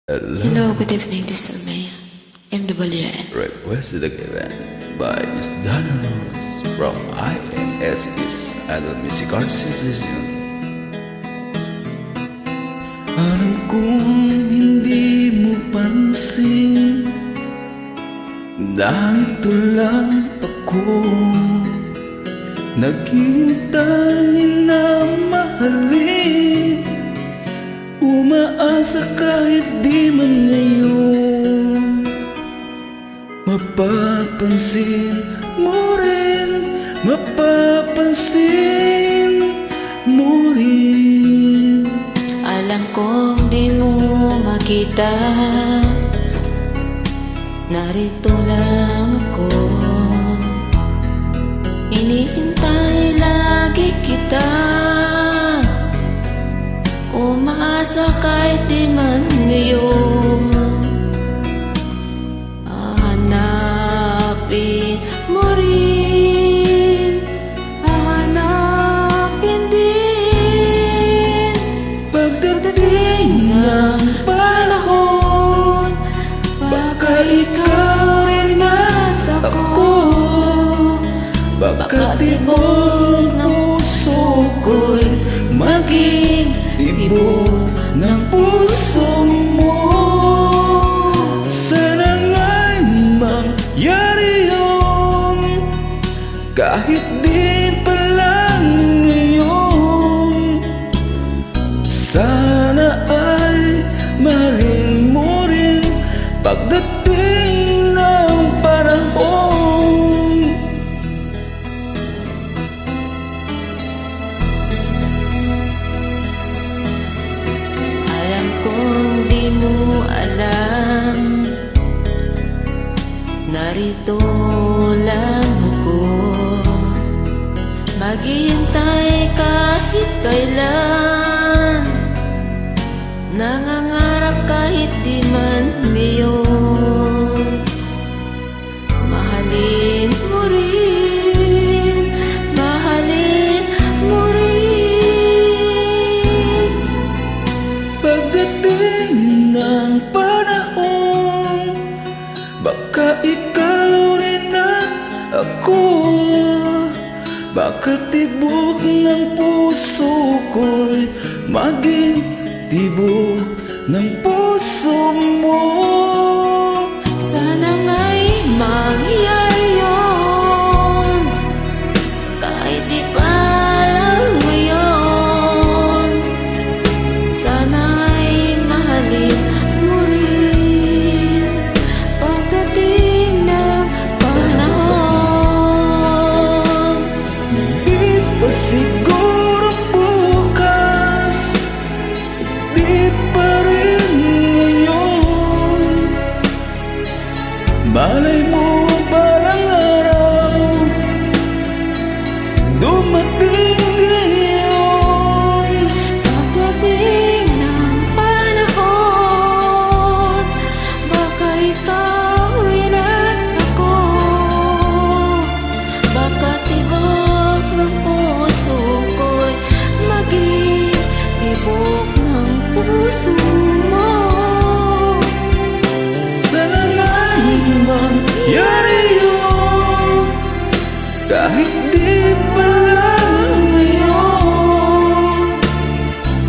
Hello, good evening, this is Maya, MWN. Requested again by Miss Dana Rose from INSS Idol Music Arts Institute. Alam kong hindi mo pansin, narito lang ako, naghihintay na mahalin, umaasa kahit di man ngayon. Mapapansin mo rin, mapapansin mo rin. Alam kong di mo makita, narito lang ako, inihintay lagi kita, umaasa kahit di man ngayon. Hahanapin mo rin, hahanapin din. Pagdating ng Panahon, baka ikaw rin at ako, baka tibok ng puso ko'y maging tibok ng puso mo. Sana nga'y mangyari yun, kahit di pa lang ngayon. Sana ay mahalin mo rin pagdating ng panahon. Alam kong di mo alam, narito lang ako, maghihintay kahit kailan, nangangarap kahit di man ngayon. Mahalin mo rin, mahalin mo rin. Pagdating ng panahon, baka ikaw rin at ako, baka tibok ng puso ko'y maging tibok ng puso mo. Sana nga'y mangyari yun, kahit di pa lang ngayon. Sana'y mahalin mo rin pagdating ng panahon. Di pa siguro bukas, di pa rin ngayon. Malay mo balang araw, dumating din yun. Pagdating ng panahon, baka ikaw rin at ako, baka tibok ng puso ko'y maging tibok ng puso mo. Sana nga'y mangyari yun, kahit di pa lang ngayon.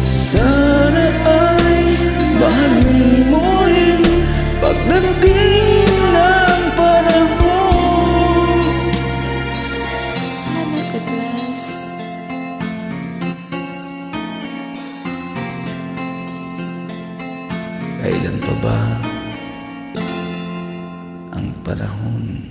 Sana ay mahalin mo rin pagdating ng panahon. Have a good rest. Kailan pa ba ang panahon